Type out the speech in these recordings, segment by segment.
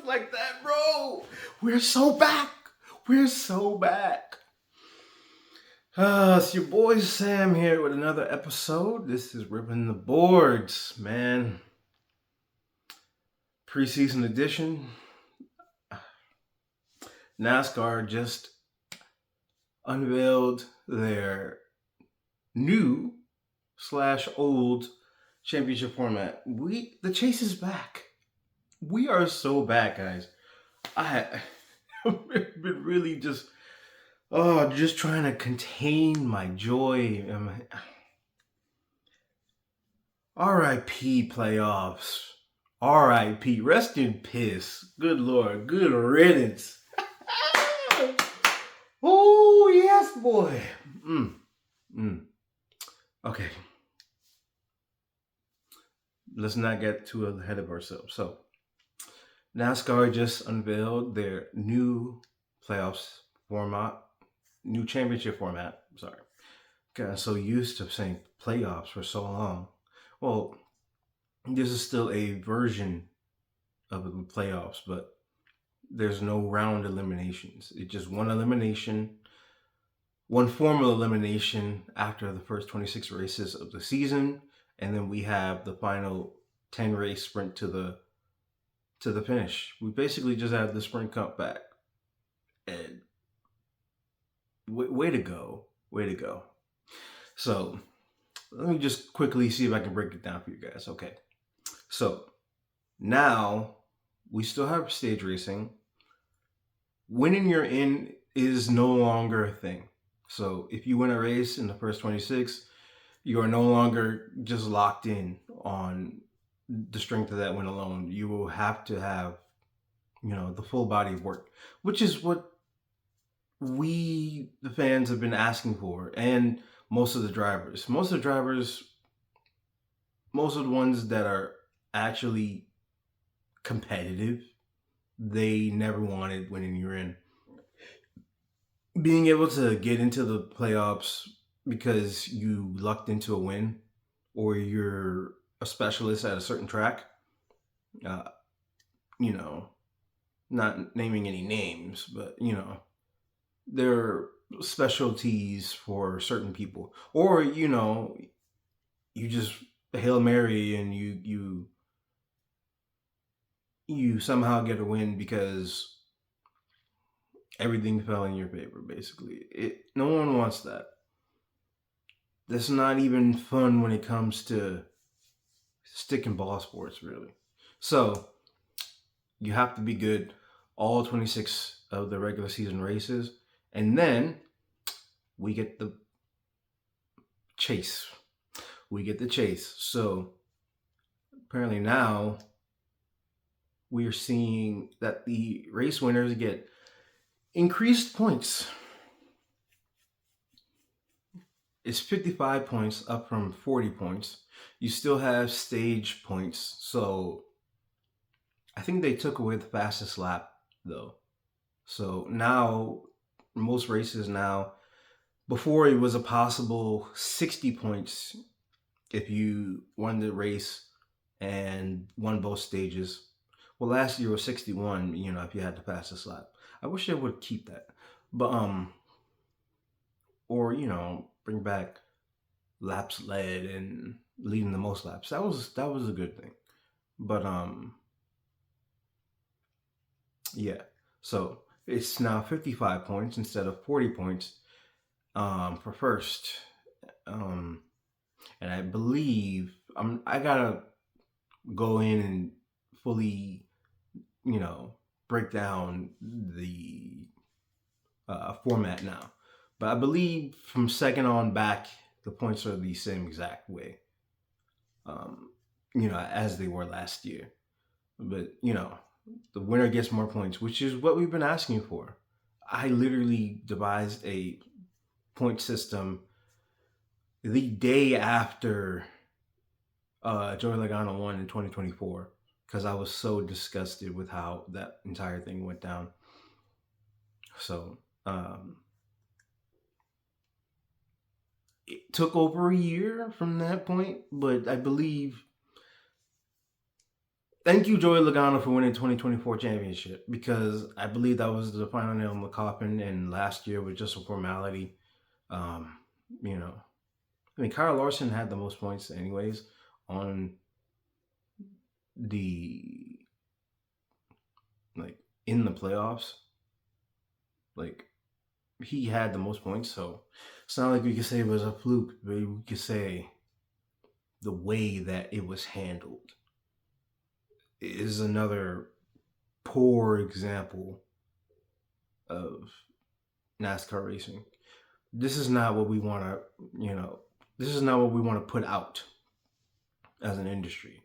stuff like that, bro. We're so back. We're so back. It's your boy Sam here with another episode. This is Ripping the Boards, man. Preseason edition. NASCAR just unveiled their new / old championship format. The chase is back. We are so back, guys. I've been really just trying to contain my joy. R.I.P. playoffs. R.I.P. Rest in piss. Good Lord. Good riddance. Oh, yes, boy. Okay. Let's not get too ahead of ourselves. So, NASCAR just unveiled their new playoffs format, new championship format. Sorry. Got so used to saying playoffs for so long. Well, this is still a version of the playoffs, but there's no round eliminations. It's just one elimination, one formal elimination after the first 26 races of the season, and then we have the final 10 race sprint to the finish. We basically just have the Sprint Cup back. And way to go. Way to go. So, let me just quickly see if I can break it down for you guys. Okay. So, now we still have stage racing. Winning you're in is no longer a thing. So, if you win a race in the first 26, you are no longer just locked in on the strength of that win alone. You will have to have, the full body of work, which is what we, the fans, have been asking for, and most of the drivers. Most of the ones that are actually competitive, they never wanted winning you're in. Being able to get into the playoffs because you lucked into a win or you're a specialist at a certain track, not naming any names, but, there are specialties for certain people. Or, you just Hail Mary and you somehow get a win because everything fell in your favor, basically. No one wants that. That's not even fun when it comes to stick and ball sports, really. So, you have to be good all 26 of the regular season races. And then we get the chase. So, apparently now we are seeing that the race winners get increased points. It's 55 points up from 40 points. You still have stage points. So I think they took away the fastest lap though. So now most races now, before it was a possible 60 points if you won the race and won both stages. Well, last year was 61, if you had the fastest lap. I wish they would keep that. But or bring back laps led and leading the most laps. That was a good thing. But yeah. So it's now 55 points instead of 40 points for first. And I believe I gotta go in and fully, break down the format now. But I believe from second on back, the points are the same exact way, as they were last year. But, the winner gets more points, which is what we've been asking for. I literally devised a point system the day after Joey Logano won in 2024 because I was so disgusted with how that entire thing went down. So, it took over a year from that point, but I believe thank you, Joey Logano, for winning 2024 championship, because I believe that was the final nail in the coffin, and last year was just a formality. Um, you know, I mean, Kyle Larson had the most points, anyways, on the like in the playoffs. Like, he had the most points, so it's not like we could say it was a fluke, but we could say the way that it was handled is another poor example of NASCAR racing. This is not what we want to, this is not what we want to put out as an industry.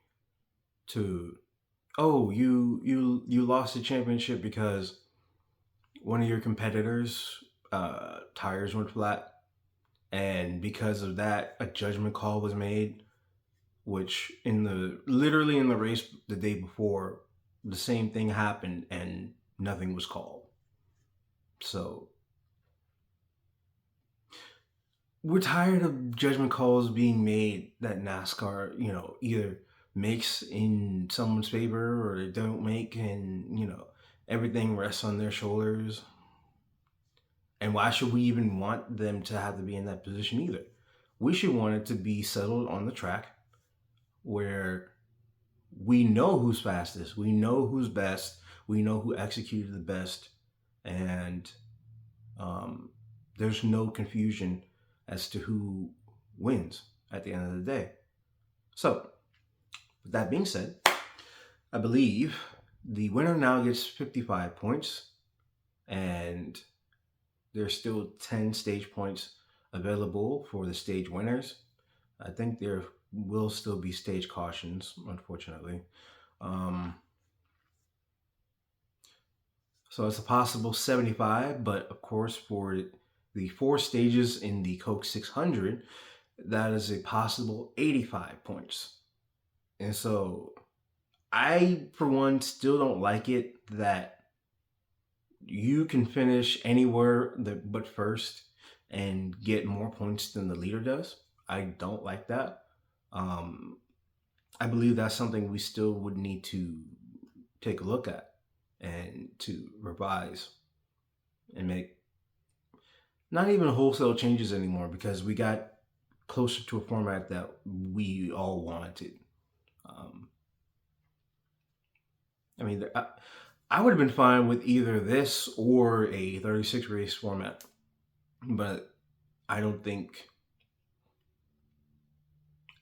To, oh, you lost the championship because one of your competitors tires went flat, and because of that a judgment call was made, which literally in the race the day before, the same thing happened and nothing was called. So we're tired of judgment calls being made that NASCAR, either makes in someone's favor or they don't make, and everything rests on their shoulders. And why should we even want them to have to be in that position either? We should want it to be settled on the track, where we know who's fastest, we know who's best, we know who executed the best, and there's no confusion as to who wins at the end of the day. So, with that being said, I believe the winner now gets 55 points, and there's still 10 stage points available for the stage winners. I think there will still be stage cautions, unfortunately. So it's a possible 75, but of course, for the 4 stages in the Coke 600, that is a possible 85 points. And so I, for one, still don't like it that you can finish anywhere but first and get more points than the leader does. I don't like that. I believe that's something we still would need to take a look at and to revise and make not even wholesale changes anymore, because we got closer to a format that we all wanted. I mean, I would have been fine with either this or a 36 race format, but I don't think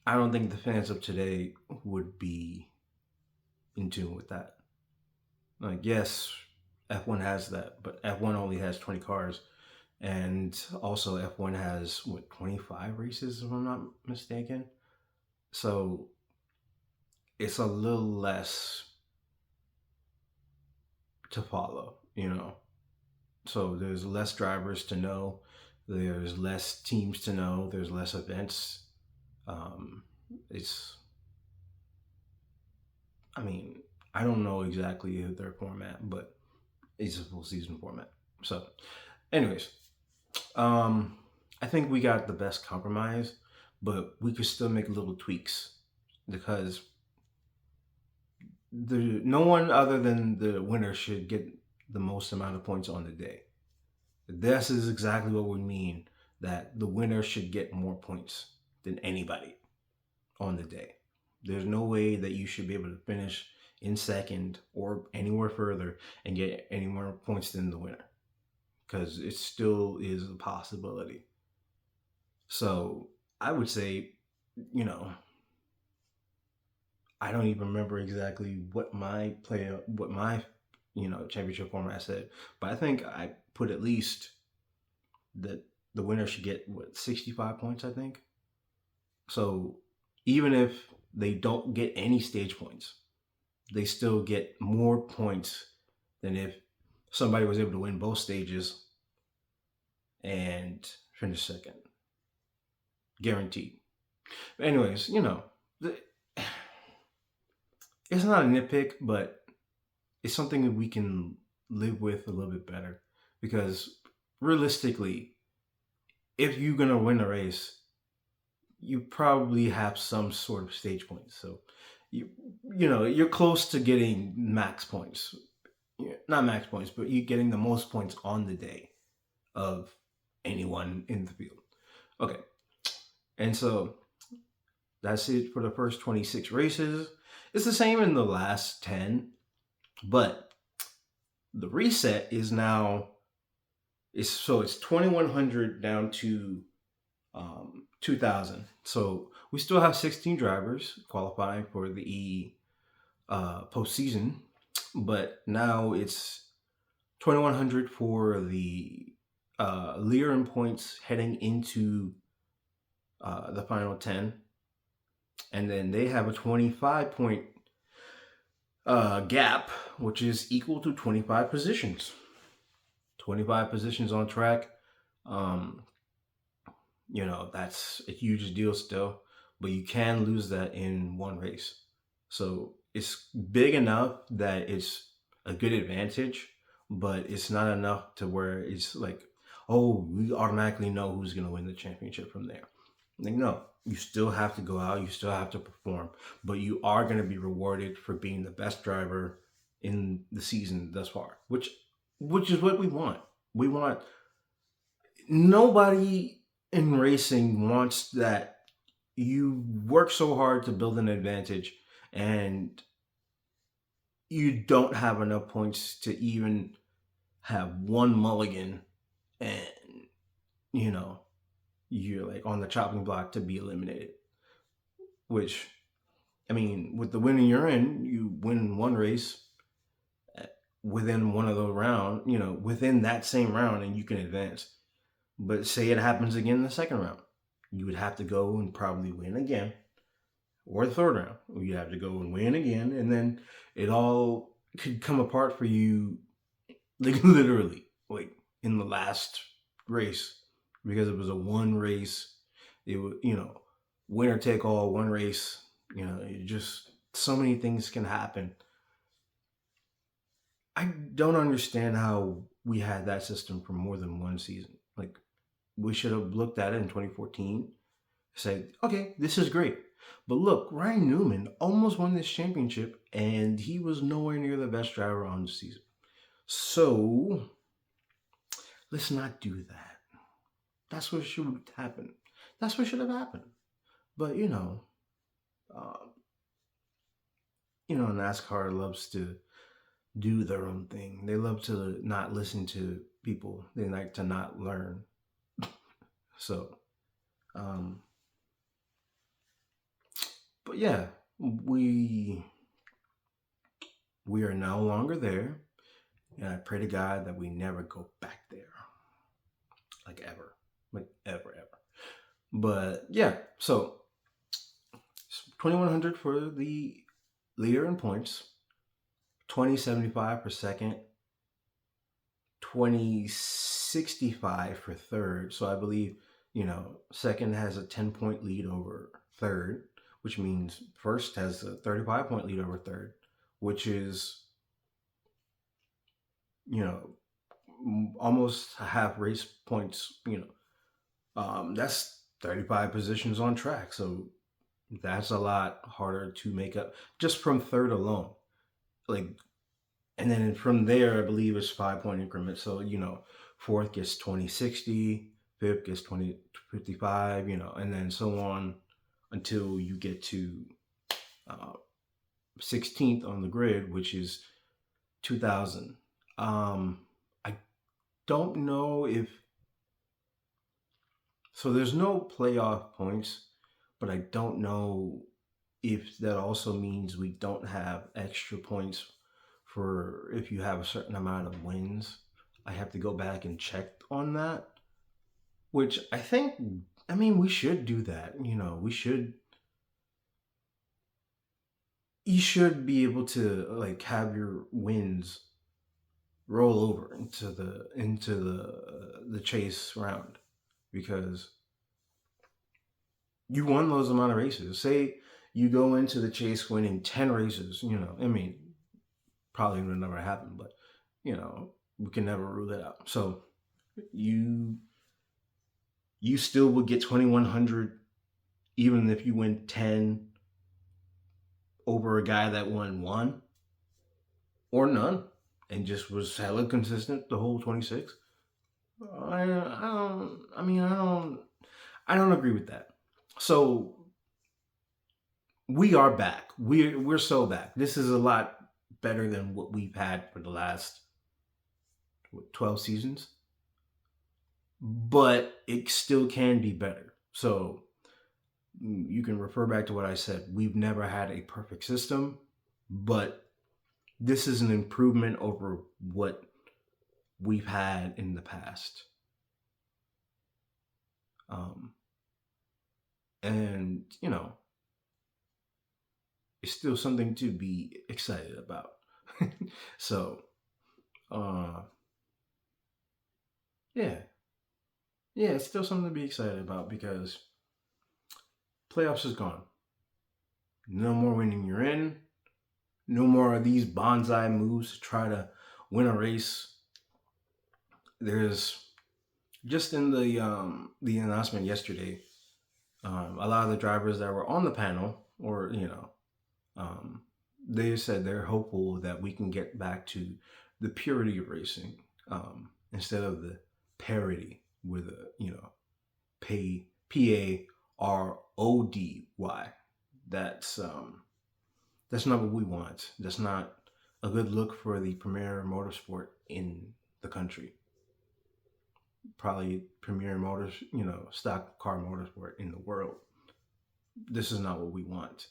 the fans of today would be in tune with that. Like, yes, F1 has that, but F1 only has 20 cars, and also F1 has 25 races, if I'm not mistaken. So it's a little less to follow, So there's less drivers to know, there's less teams to know, there's less events. I don't know exactly their format, but it's a full season format. So, anyways, I think we got the best compromise, but we could still make little tweaks, because no one other than the winner should get the most amount of points on the day. This is exactly what we mean, that the winner should get more points than anybody on the day. There's no way that you should be able to finish in second or anywhere further and get any more points than the winner, because it still is a possibility. So I would say, I don't even remember exactly what my championship format said, but I think I put at least that the winner should get 65 points, I think. So even if they don't get any stage points, they still get more points than if somebody was able to win both stages and finish second. Guaranteed. But anyways, it's not a nitpick, but it's something that we can live with a little bit better, because realistically, if you're going to win a race, you probably have some sort of stage points. So you you're close to getting max points. Not max points, but you getting the most points on the day of anyone in the field. Okay, and so that's it for the first 26 races. It's the same in the last 10, but the reset is now it's 2100 down to 2000. So we still have 16 drivers qualifying for the postseason, but now it's 2100 for the leader in points heading into the final 10, and then they have a 25 point gap, which is equal to 25 positions. 25 positions on track. Um, that's a huge deal still, but you can lose that in one race. So it's big enough that it's a good advantage, but it's not enough to where it's like, oh, we automatically know who's going to win the championship from there. Like, no, you still have to go out, you still have to perform, but you are going to be rewarded for being the best driver in the season thus far, which is what we want. We want nobody in racing wants that you work so hard to build an advantage and you don't have enough points to even have one mulligan, and you're like on the chopping block to be eliminated. Which, I mean, with the winning you're in, you win one race within one of the round, within that same round, and you can advance. But say it happens again in the second round, you would have to go and probably win again, or the third round, you'd have to go and win again, and then it all could come apart for you, like literally, like in the last race, because it was a one race. It was, winner take all, one race. It just so many things can happen. I don't understand how we had that system for more than one season. Like, we should have looked at it in 2014, said, okay, this is great. But look, Ryan Newman almost won this championship, and he was nowhere near the best driver on the season. So let's not do that. That's what should happen. That's what should have happened. But NASCAR loves to do their own thing. They love to not listen to people. They like to not learn. So, but yeah, we are no longer there, and I pray to God that we never go back there, like ever, ever. But yeah, so 2100 for the leader in points, 2075 for second, 2065 for third. So I believe, second has a 10-point lead over third, which means first has a 35-point lead over third, which is, almost half race points, that's 35 positions on track. So that's a lot harder to make up just from third alone. And then from there, I believe it's 5-point increments. So, fourth gets 2060, fifth gets 2055, and then so on until you get to 16th on the grid, which is 2000. I don't know so there's no playoff points, but I don't know if that also means we don't have extra points for if you have a certain amount of wins. I have to go back and check on that, which we should do that. You should be able to like have your wins roll over into the chase round, because you won those amount of races. Say you go into the chase winning 10 races, probably would never happen, but we can never rule it out. So you still would get 2100 even if you win 10 over a guy that won one or none and just was hella consistent the whole 26. I don't agree with that. So we are back. We're so back. This is a lot better than what we've had for the last 12 seasons, but it still can be better. So you can refer back to what I said. We've never had a perfect system, but this is an improvement over what we've had in the past. And, you know, it's still something to be excited about. So, yeah. Yeah, it's still something to be excited about because playoffs is gone. No more winning you're in. No more of these bonsai moves to try to win a race. There's just in the announcement yesterday, a lot of the drivers that were on the panel, or they said they're hopeful that we can get back to the purity of racing instead of the parity with PARODY. That's not what we want. That's not a good look for the premier motorsport in the country. Probably premier stock car motorsport in the world. This is not what we want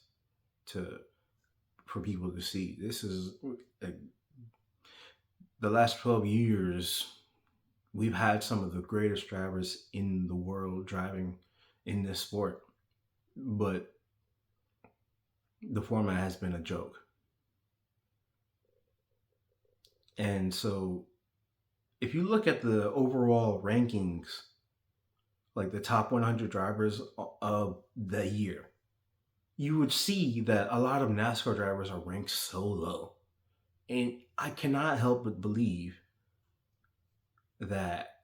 for people to see. This is the last 12 years. We've had some of the greatest drivers in the world driving in this sport, but the format has been a joke. And so if you look at the overall rankings, like the top 100 drivers of the year, you would see that a lot of NASCAR drivers are ranked so low. And I cannot help but believe that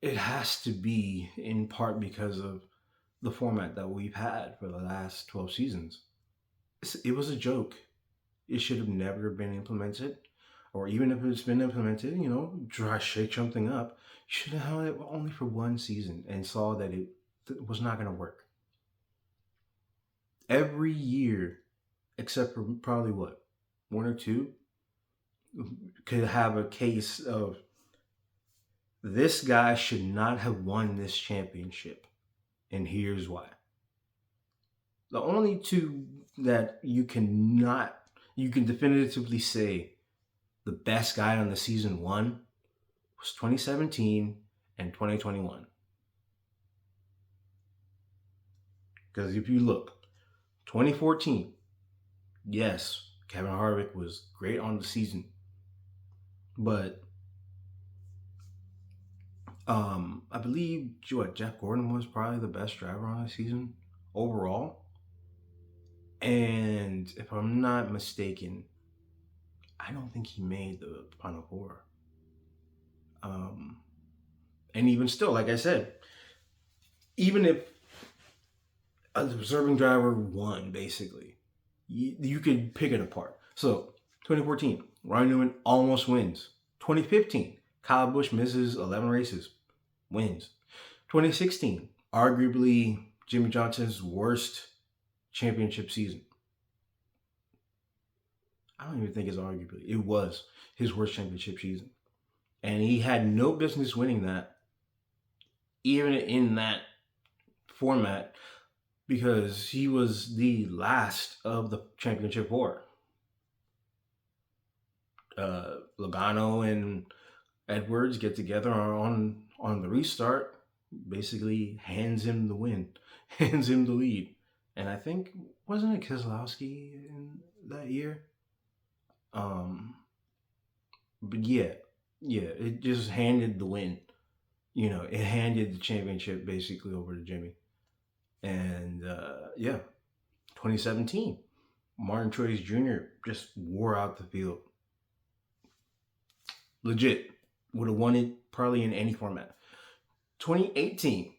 it has to be in part because of the format that we've had for the last 12 seasons. It was a joke. It should have never been implemented. Or even if it's been implemented, try shake something up. You should have held it only for one season and saw that it was not going to work. Every year, except for probably one or two, could have a case of this guy should not have won this championship. And here's why. The only two that you can definitively say the best guy on the season won was 2017 and 2021. Because if you look, 2014, yes, Kevin Harvick was great on the season. But I believe Jeff Gordon was probably the best driver on the season overall. And if I'm not mistaken, I don't think he made the Final Four. And even still, like I said, even if a reserving driver won, basically, you could pick it apart. So 2014, Ryan Newman almost wins. 2015, Kyle Busch misses 11 races, wins. 2016, arguably Jimmie Johnson's worst championship season. I don't even think it's arguably. It was his worst championship season. And he had no business winning that, even in that format, because he was the last of the championship four. Logano and Edwards get together on the restart, basically hands him the win, hands him the lead. And I think, wasn't it Keselowski in that year? But yeah, it just handed the win. It handed the championship basically over to Jimmy. And 2017, Martin Truex Jr. just wore out the field. Legit, would have won it probably in any format. 2018,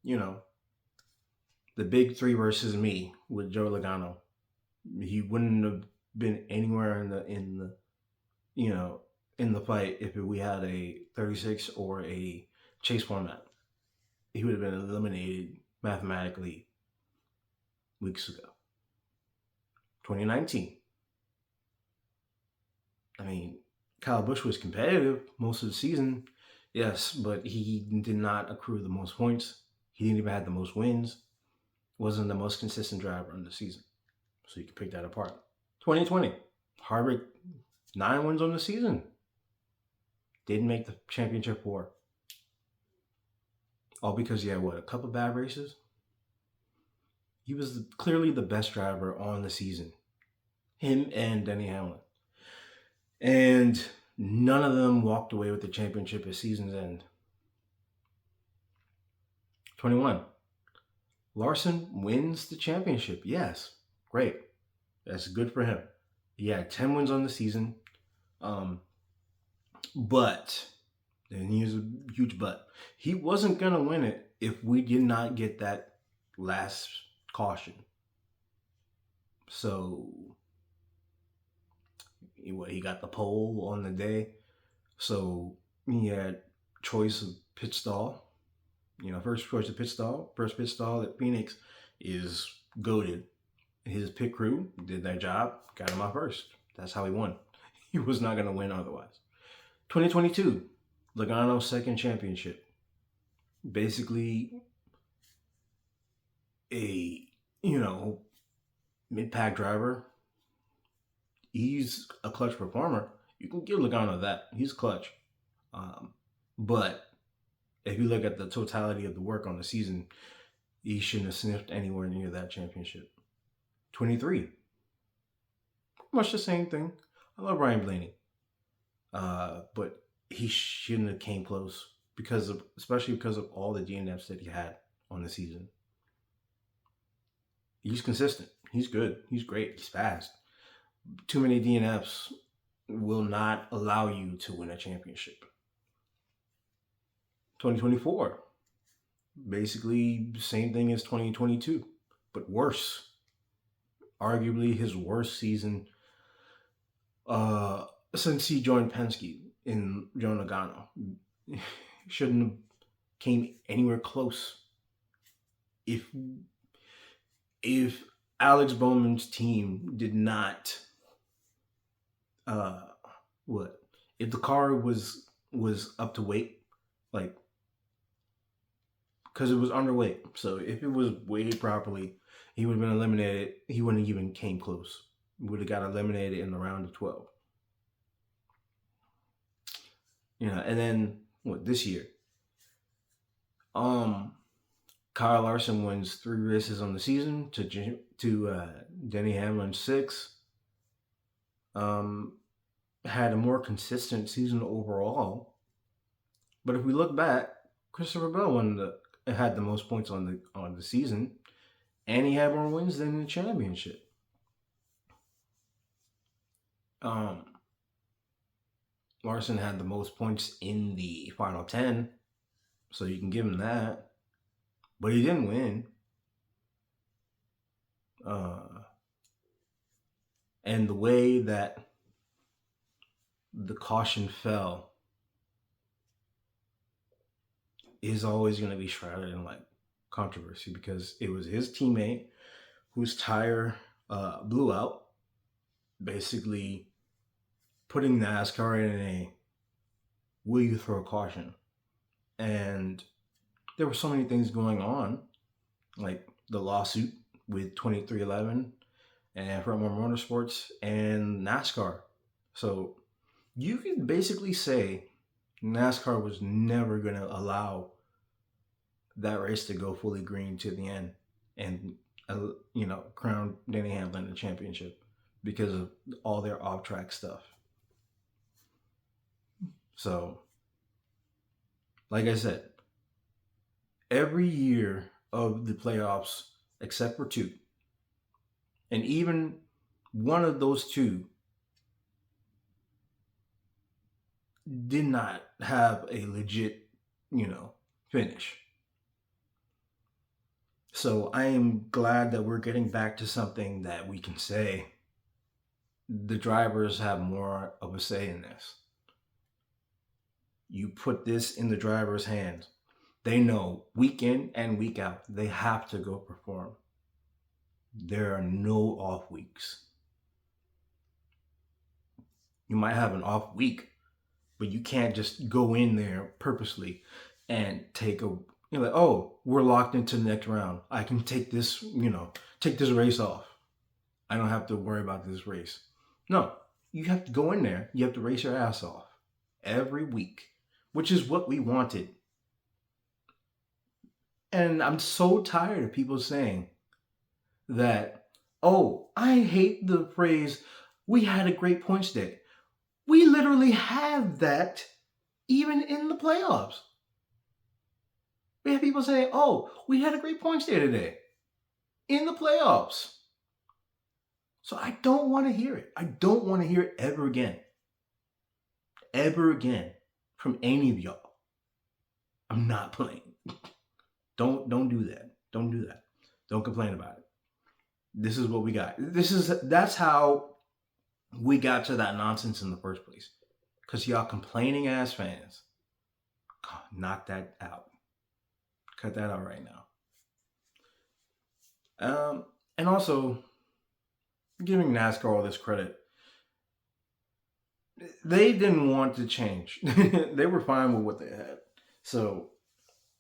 the big three versus me with Joe Logano. He wouldn't have been anywhere you know in the fight if we had a 36 or a chase format. He would have been eliminated mathematically weeks ago. 2019. I mean, Kyle Busch was competitive most of the season, yes, but he did not accrue the most points. He didn't even have the most wins. Wasn't the most consistent driver in the season. So you can pick that apart. 2020. Harvick, 9 wins on the season. Didn't make the championship four. All because he had, a couple bad races? He was clearly the best driver on the season. Him and Denny Hamlin. And none of them walked away with the championship at season's end. 21. Larson wins the championship. Yes, great. That's good for him. He had 10 wins on the season. But, and here's a huge but, he wasn't going to win it if we did not get that last caution. So, he got the pole on the day. So, he had choice of pit stall. First choice of pit stall. First pit stall at Phoenix is goated. His pit crew did their job, got him out first. That's how he won. He was not going to win otherwise. 2022, Logano's second championship. Basically, a mid-pack driver. He's a clutch performer. You can give Logano that. He's clutch. But if you look at the totality of the work on the season, he shouldn't have sniffed anywhere near that championship. 23. Much the same thing. I love Ryan Blaney. But he shouldn't have came close especially because of all the DNFs that he had on the season. He's consistent. He's good. He's great. He's fast. Too many DNFs will not allow you to win a championship. 2024. Basically, same thing as 2022, but worse. Arguably his worst season since he joined Penske in Joe Logano. Shouldn't have came anywhere close. If Alex Bowman's team did not if the car was up to weight, because it was underweight. So if it was weighted properly, he would have been eliminated. He wouldn't have even came close. He would have got eliminated in the round of 12. And then this year? Kyle Larson wins 3 races on the season to Denny Hamlin 6. Had a more consistent season overall. But if we look back, Christopher Bell had the most points on the season, and he had more wins than the championship. Larson had the most points in the final 10, so you can give him that. But he didn't win. And the way that the caution fell is always going to be shrouded in controversy, because it was his teammate whose tire blew out, basically putting NASCAR in a will you throw a caution? And there were so many things going on, like the lawsuit with 2311 and Frontmore Motorsports and NASCAR. So you can basically say NASCAR was never going to allow that race to go fully green to the end and crown Denny Hamlin the championship because of all their off-track stuff. So, like I said, every year of the playoffs, except for 2, and even one of those 2 did not have a legit, finish. So I am glad that we're getting back to something that we can say the drivers have more of a say in this. You put this in the driver's hands. They know week in and week out, they have to go perform. There are no off weeks. You might have an off week, but you can't just go in there purposely and take a, like, oh, we're locked into the next round. I can take this, take this race off. I don't have to worry about this race. No, you have to go in there. You have to race your ass off every week, which is what we wanted. And I'm so tired of people saying that, oh, I hate the phrase, we had a great points day. We literally have that even in the playoffs. We have people say, oh, we had a great points day today in the playoffs. So I don't want to hear it. I don't want to hear it ever again. Ever again from any of y'all. I'm not playing. Don't do that. Don't do that. Don't complain about it. This is what we got. That's how we got to that nonsense in the first place. Because y'all complaining ass fans. God, knock that out. Cut that out right now. And also, giving NASCAR all this credit, they didn't want to change. They were fine with what they had. So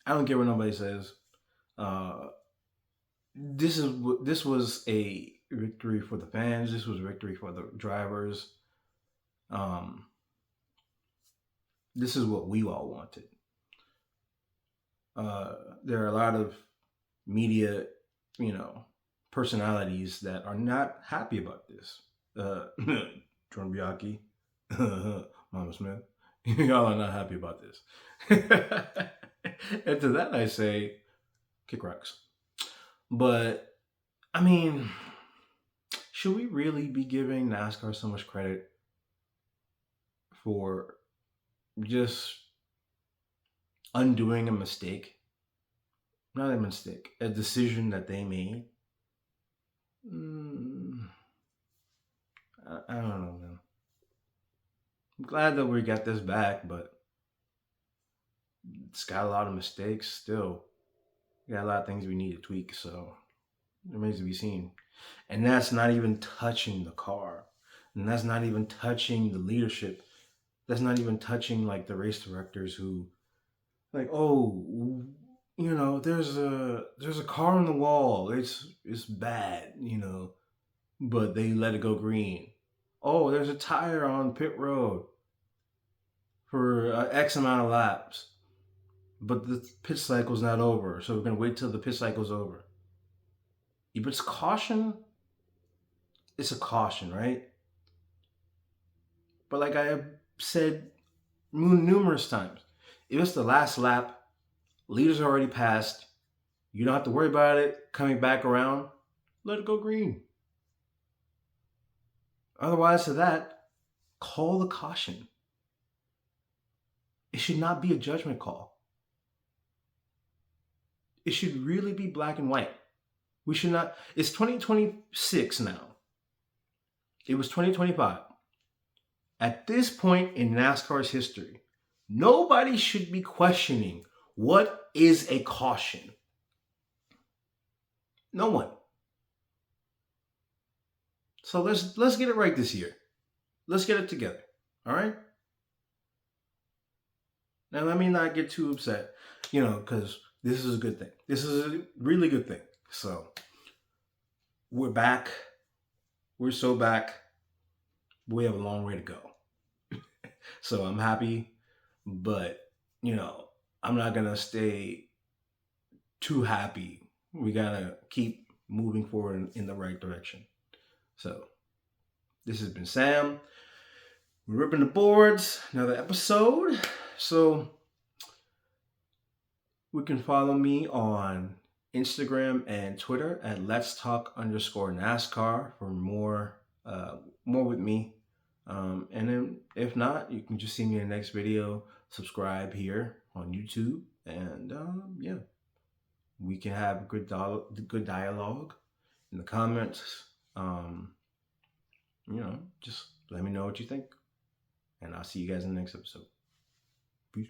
I don't care what nobody says. This was a victory for the fans. This was a victory for the drivers. This is what we all wanted. There are a lot of media, personalities that are not happy about this. Jordan Bianchi, Mama Smith, y'all are not happy about this. And to that I say, kick rocks. But, I mean, should we really be giving NASCAR so much credit for just undoing a mistake? Not a mistake, a decision that they made. I don't know, man. I'm glad that we got this back, but it's got a lot of mistakes still. We got a lot of things we need to tweak, so it remains to be seen. And that's not even touching the car. And that's not even touching the leadership. That's not even touching like the race directors who, like, oh, there's a car on the wall. It's bad, but they let it go green. Oh, there's a tire on pit road for X amount of laps, but the pit cycle's not over, so we're gonna wait till the pit cycle's over. If it's caution, it's a caution, right? But like I have said numerous times, if it's the last lap, leaders are already passed, you don't have to worry about it coming back around, let it go green. Otherwise to that, call the caution. It should not be a judgment call. It should really be black and white. We should not, it's 2026 now. It was 2025. At this point in NASCAR's history, nobody should be questioning what is a caution. No one. So let's get it right this year. Let's get it together. All right? Now let me not get too upset, because this is a good thing. This is a really good thing. So we're back. We're so back. We have a long way to go. So I'm happy, but I'm not gonna stay too happy. We gotta keep moving forward in the right direction. So this has been Sam. We're ripping the boards. Another episode. So we can follow me on Instagram and Twitter at Let's Talk _NASCAR for more with me. And then if not, you can just see me in the next video. Subscribe here on YouTube. And yeah. we can have good dialogue in the comments. Um, just let me know what you think, and I'll see you guys in the next episode. Peace.